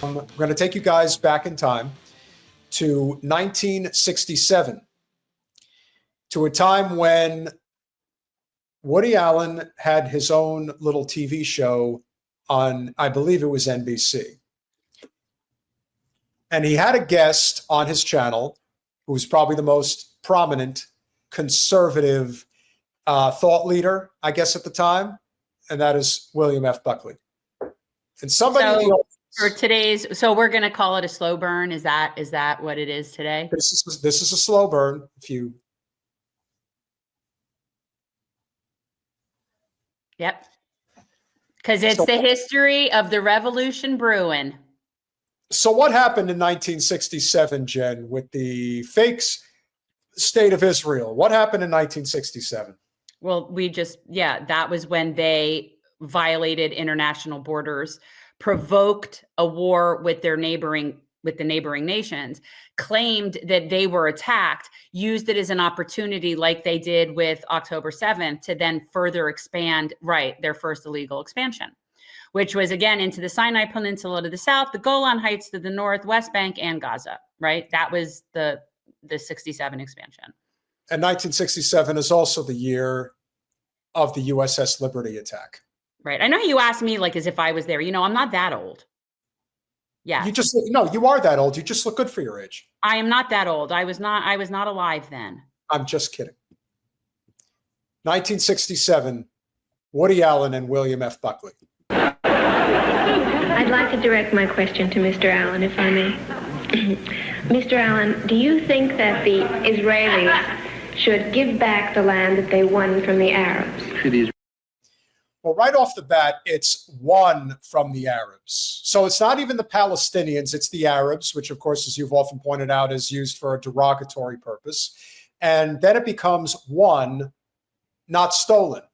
I'm going to take you guys back in time to 1967, to a time when Woody Allen had his own little TV show on, I believe it was NBC. And he had a guest on his channel who was probably the most prominent conservative thought leader, I guess, at the time, and that is William F. Buckley. And somebody in the audience, for today's, so we're going to call it a slow burn. Is that what it is today? This is a slow burn. Yep. Because it's the history of the revolution brewing. So what happened in 1967, Jen, with the fake state of Israel? What happened in 1967? Well, that was when they violated international borders, provoked a war with the neighboring nations, claimed that they were attacked, used it as an opportunity like they did with October 7th to then further expand, their first illegal expansion, which was again into the Sinai Peninsula to the south, the Golan Heights to the north, West Bank, and Gaza, right? That was the 67 expansion. And 1967 is also the year of the USS Liberty attack. Right. I know you asked me like as if I was there. I'm not that old. Yeah. You are that old. You just look good for your age. I am not that old. I was not alive then. I'm just kidding. 1967, Woody Allen and William F. Buckley. I'd like to direct my question to Mr. Allen, if I may. Mr. Allen, do you think that the Israelis should give back the land that they won from the Arabs? Well, right off the bat, it's won from the Arabs. So it's not even the Palestinians, it's the Arabs, which, of course, as you've often pointed out, is used for a derogatory purpose. And then it becomes won, not stolen.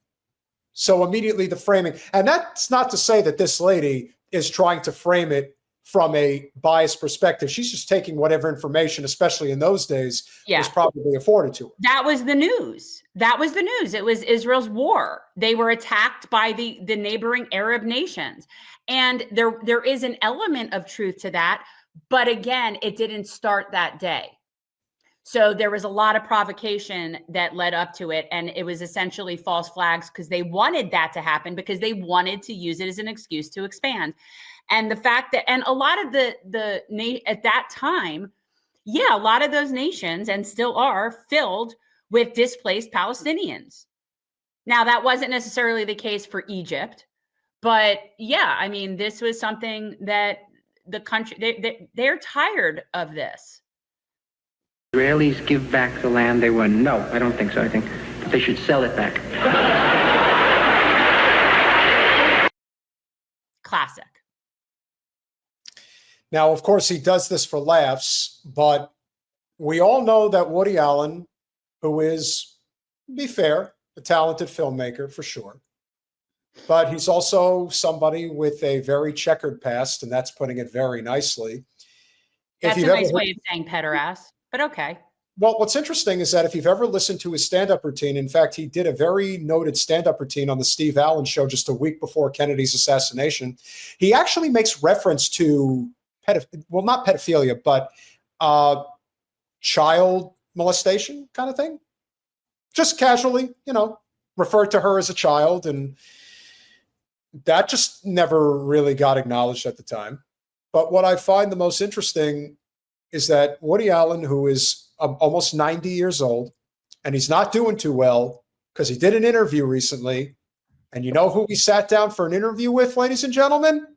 So immediately the framing, and that's not to say that this lady is trying to frame it from a biased perspective. She's just taking whatever information, especially in those days, was probably afforded to her. That was the news. It was Israel's war. They were attacked by the neighboring Arab nations. And there is an element of truth to that. But again, it didn't start that day. So there was a lot of provocation that led up to it. And it was essentially false flags because they wanted that to happen, because they wanted to use it as an excuse to expand. And the fact that, and a lot of at that time, a lot of those nations, and still are, filled with displaced Palestinians. Now, that wasn't necessarily the case for Egypt, but this was something that the country, they're tired of this. Israelis give back the land they won. No, I don't think so. I think that they should sell it back. Classic. Now, of course, he does this for laughs, but we all know that Woody Allen, who is, to be fair, a talented filmmaker for sure, but he's also somebody with a very checkered past, and that's putting it very nicely. That's a nice way of saying pederass, but okay. Well, what's interesting is that if you've ever listened to his stand-up routine, in fact, he did a very noted stand-up routine on the Steve Allen show just a week before Kennedy's assassination. He actually makes reference to not pedophilia, but child molestation kind of thing. Just casually, referred to her as a child. And that just never really got acknowledged at the time. But what I find the most interesting is that Woody Allen, who is almost 90 years old, and he's not doing too well because he did an interview recently. And you know who he sat down for an interview with, ladies and gentlemen?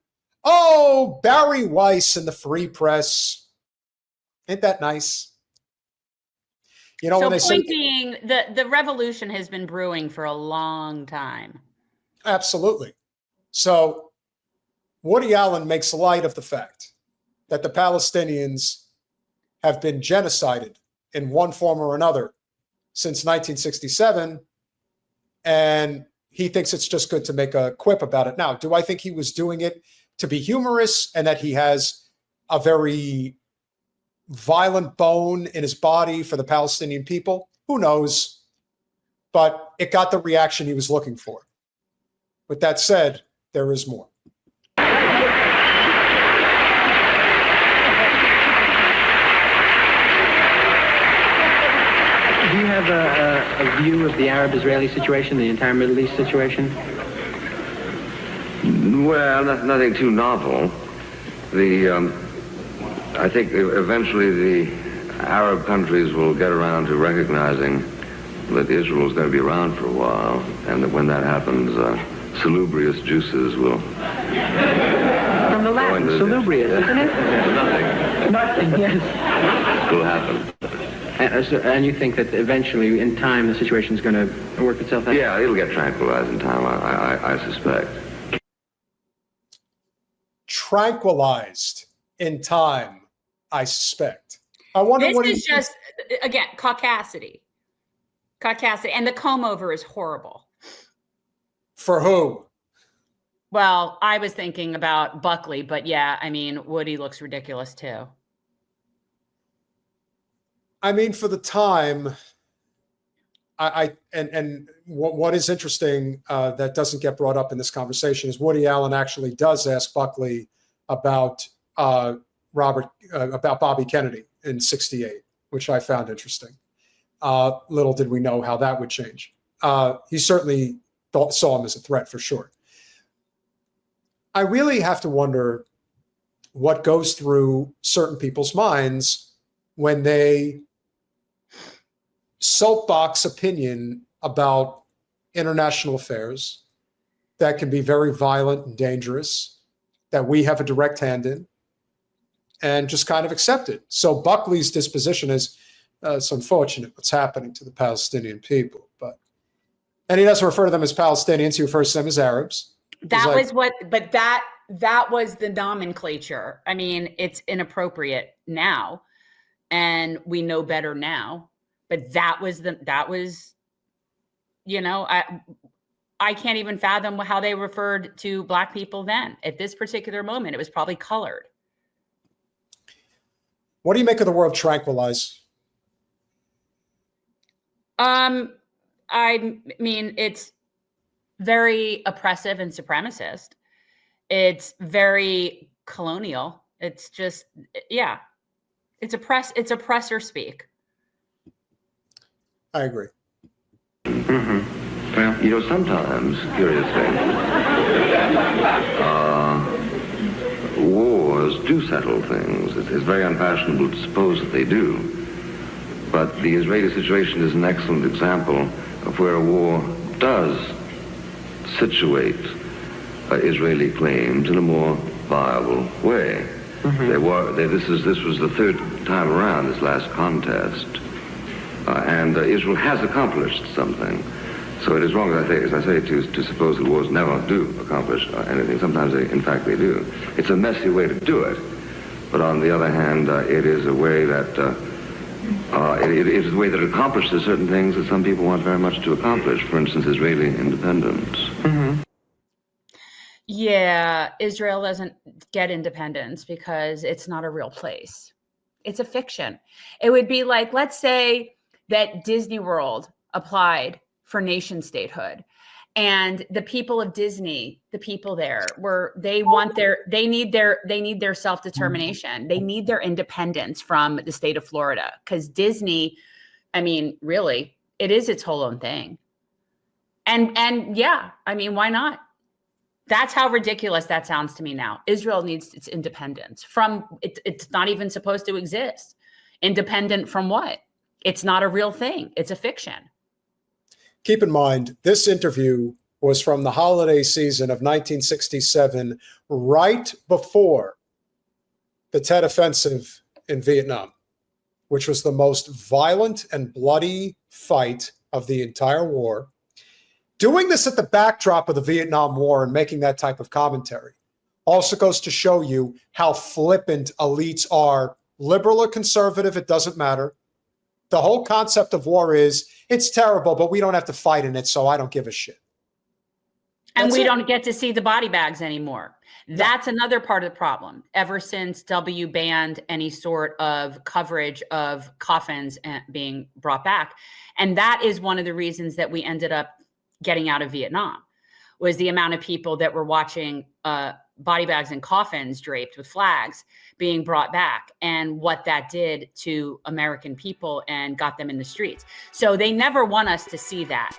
Oh, Barry Weiss in the Free Press. Ain't that nice? So when they point being, the revolution has been brewing for a long time. Absolutely. So Woody Allen makes light of the fact that the Palestinians have been genocided in one form or another since 1967, and he thinks it's just good to make a quip about it. Now, do I think he was doing it to be humorous and that he has a very violent bone in his body for the Palestinian people? Who knows? But it got the reaction he was looking for. With that said, there is more. have a view of the Arab-Israeli situation, the entire Middle East situation? Well, nothing too novel. I think eventually the Arab countries will get around to recognizing that Israel is going to be around for a while, and that when that happens, salubrious juices will... From the Latin, salubrious, isn't it? Nothing. Nothing, yes. Will happen. And you think that eventually, in time, the situation is going to work itself out? Yeah, it'll get tranquilized in time, I suspect. Tranquilized in time, I suspect. I wonder This what is just, again, caucasity. Caucasity. And the comb over is horrible. For who? Well, I was thinking about Buckley, but yeah, I mean, Woody looks ridiculous too. I mean, for the time, and what is interesting that doesn't get brought up in this conversation is Woody Allen actually does ask Buckley about about Bobby Kennedy in '68, which I found interesting. Little did we know how that would change. He certainly saw him as a threat for sure. I really have to wonder what goes through certain people's minds when they soapbox opinion about international affairs that can be very violent and dangerous, that we have a direct hand in, and just kind of accept it. So Buckley's disposition is, it's unfortunate what's happening to the Palestinian people, and he doesn't refer to them as Palestinians, he refers to them as Arabs. That was the nomenclature. I mean, it's inappropriate now, and we know better now. But that was, you know, I can't even fathom how they referred to Black people then. At this particular moment, it was probably colored. What do you make of the word tranquilize? I mean, it's very oppressive and supremacist. It's very colonial. It's just, yeah, it's oppressor speak. I agree. Mm-hmm. Well, you know, sometimes, curiously, wars do settle things. It's very unfashionable to suppose that they do. But the Israeli situation is an excellent example of where a war does situate Israeli claims in a more viable way. Mm-hmm. This was the third time around, this last contest. And Israel has accomplished something. So it is wrong, as I say, to suppose that wars never do accomplish anything. Sometimes, in fact, they do. It's a messy way to do it. But on the other hand, it is a way that it is a way that accomplishes certain things that some people want very much to accomplish. For instance, Israeli independence. Mm-hmm. Yeah, Israel doesn't get independence because it's not a real place. It's a fiction. It would be like, let's say that Disney World applied for nation statehood, and the people of Disney, the people there, they need their self-determination. They need their independence from the state of Florida, because Disney, I mean, really, it is its whole own thing. And yeah, I mean, why not? That's how ridiculous that sounds to me now. Israel needs its independence from it. It's not even supposed to exist. Independent from what? It's not a real thing. It's a fiction. Keep in mind, this interview was from the holiday season of 1967, right before the Tet Offensive in Vietnam, which was the most violent and bloody fight of the entire war. Doing this at the backdrop of the Vietnam War and making that type of commentary also goes to show you how flippant elites are. Liberal or conservative, it doesn't matter. The whole concept of war is, it's terrible, but we don't have to fight in it, so I don't give a shit. And we don't get to see the body bags anymore. That's another part of the problem. Ever since W banned any sort of coverage of coffins being brought back. And that is one of the reasons that we ended up getting out of Vietnam, was the amount of people that were watching body bags and coffins draped with flags being brought back, and what that did to American people and got them in the streets. So they never want us to see that.